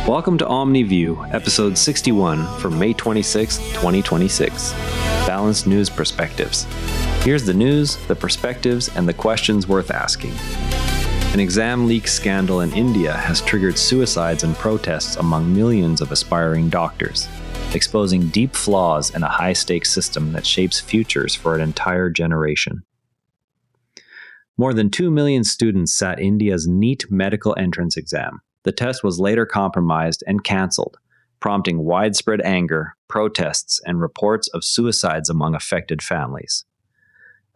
Welcome to Omni View, episode 61 for May 26, 2026. Balanced news perspectives. Here's the news, the perspectives, and the questions worth asking. An exam leak scandal in India has triggered suicides and protests among millions of aspiring doctors, exposing deep flaws in a high-stakes system that shapes futures for an entire generation. More than 2 million students sat India's NEET medical entrance exam. The test was later compromised and cancelled, prompting widespread anger, protests, and reports of suicides among affected families.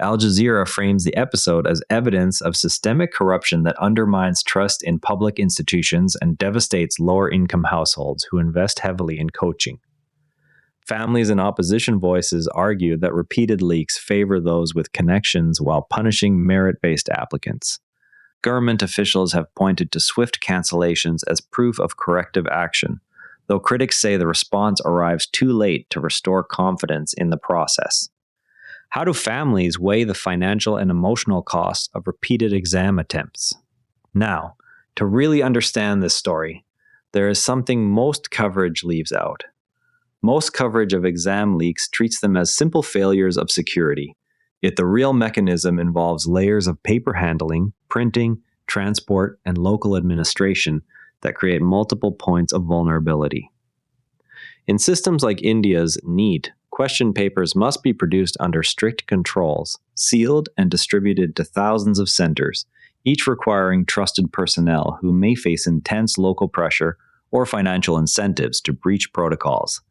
Al Jazeera frames the episode as evidence of systemic corruption that undermines trust in public institutions and devastates lower-income households who invest heavily in coaching. Families and opposition voices argue that repeated leaks favor those with connections while punishing merit-based applicants. Government officials have pointed to swift cancellations as proof of corrective action, though critics say the response arrives too late to restore confidence in the process. How do families weigh the financial and emotional costs of repeated exam attempts? Now, to really understand this story, there is something most coverage leaves out. Most coverage of exam leaks treats them as simple failures of security. Yet the real mechanism involves layers of paper handling, printing, transport, and local administration that create multiple points of vulnerability. In systems like India's NEET, question papers must be produced under strict controls, sealed and distributed to thousands of centers, each requiring trusted personnel who may face intense local pressure or financial incentives to breach protocols.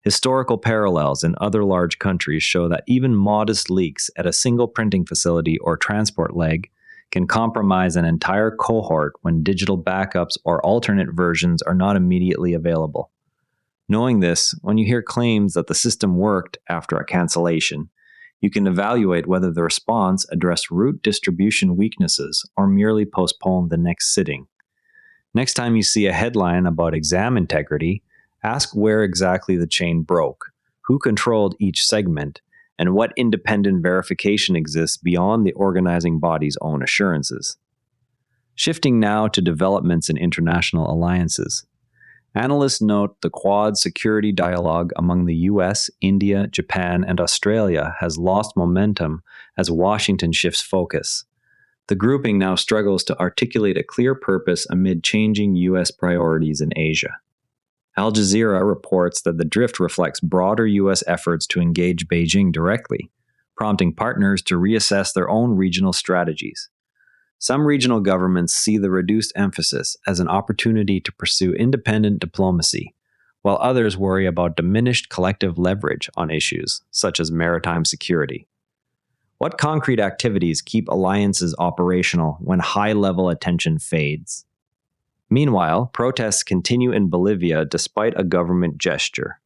Historical parallels in other large countries show that even modest leaks at a single printing facility or transport leg can compromise an entire cohort when digital backups or alternate versions are not immediately available. Knowing this, when you hear claims that the system worked after a cancellation, you can evaluate whether the response addressed root distribution weaknesses or merely postponed the next sitting. Next time you see a headline about exam integrity, ask where exactly the chain broke, who controlled each segment, and what independent verification exists beyond the organizing body's own assurances. Shifting now to developments in international alliances. Analysts note the Quad security dialogue among the US, India, Japan, and Australia has lost momentum as Washington shifts focus. The grouping now struggles to articulate a clear purpose amid changing US priorities in Asia. Al Jazeera reports that the drift reflects broader U.S. efforts to engage Beijing directly, prompting partners to reassess their own regional strategies. Some regional governments see the reduced emphasis as an opportunity to pursue independent diplomacy, while others worry about diminished collective leverage on issues such as maritime security. What concrete activities keep alliances operational when high-level attention fades? Meanwhile, protests continue in Bolivia despite a government gesture.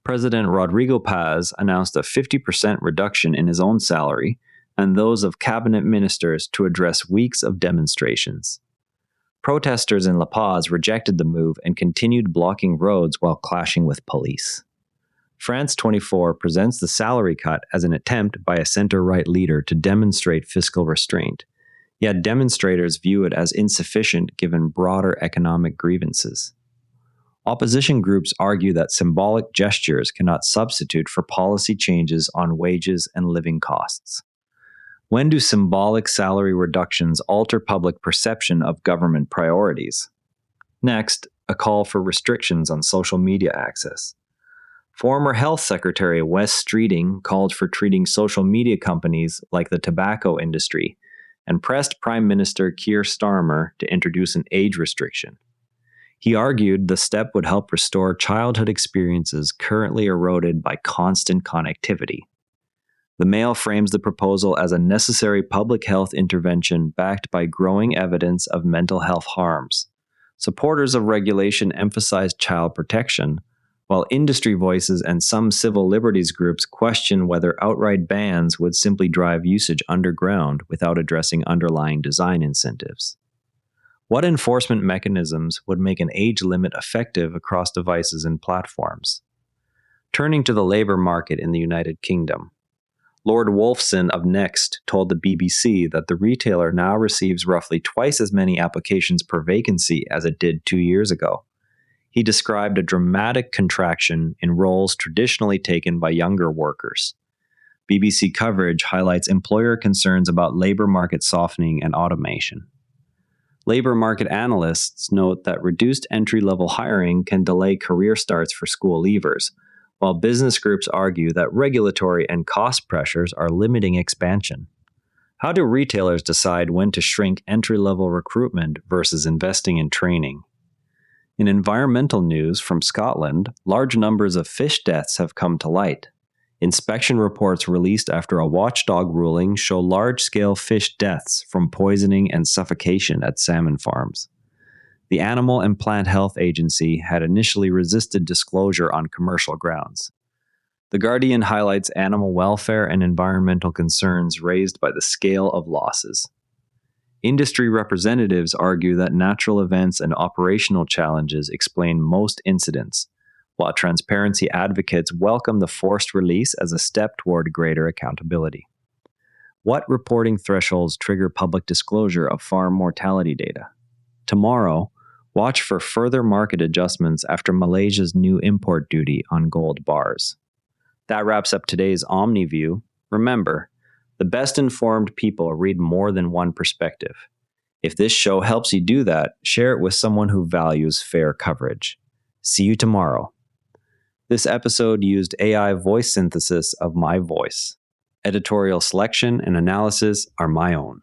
President Rodrigo Paz announced a 50% reduction in his own salary and those of cabinet ministers to address weeks of demonstrations. Protesters in La Paz rejected the move and continued blocking roads while clashing with police. France 24 presents the salary cut as an attempt by a center-right leader to demonstrate fiscal restraint. Yet demonstrators view it as insufficient given broader economic grievances. Opposition groups argue that symbolic gestures cannot substitute for policy changes on wages and living costs. When do symbolic salary reductions alter public perception of government priorities? Next, a call for restrictions on social media access. Former Health Secretary Wes Streeting called for treating social media companies like the tobacco industry and pressed Prime Minister Keir Starmer to introduce an age restriction. He argued the step would help restore childhood experiences currently eroded by constant connectivity. The Mail frames the proposal as a necessary public health intervention backed by growing evidence of mental health harms. Supporters of regulation emphasize child protection, while industry voices and some civil liberties groups question whether outright bans would simply drive usage underground without addressing underlying design incentives. What enforcement mechanisms would make an age limit effective across devices and platforms? Turning to the labor market in the United Kingdom. Lord Wolfson of Next told the BBC that the retailer now receives roughly twice as many applications per vacancy as it did 2 years ago. He described a dramatic contraction in roles traditionally taken by younger workers. BBC coverage highlights employer concerns about labor market softening and automation. Labor market analysts note that reduced entry-level hiring can delay career starts for school leavers, while business groups argue that regulatory and cost pressures are limiting expansion. How do retailers decide when to shrink entry-level recruitment versus investing in training? In environmental news from Scotland, large numbers of fish deaths have come to light. Inspection reports released after a watchdog ruling show large-scale fish deaths from poisoning and suffocation at salmon farms. The Animal and Plant Health Agency had initially resisted disclosure on commercial grounds. The Guardian highlights animal welfare and environmental concerns raised by the scale of losses. Industry representatives argue that natural events and operational challenges explain most incidents, while transparency advocates welcome the forced release as a step toward greater accountability. What reporting thresholds trigger public disclosure of farm mortality data? Tomorrow, watch for further market adjustments after Malaysia's new import duty on gold bars. That wraps up today's Omni View. Remember, the best informed people read more than one perspective. If this show helps you do that, share it with someone who values fair coverage. See you tomorrow. This episode used AI voice synthesis of my voice. Editorial selection and analysis are my own.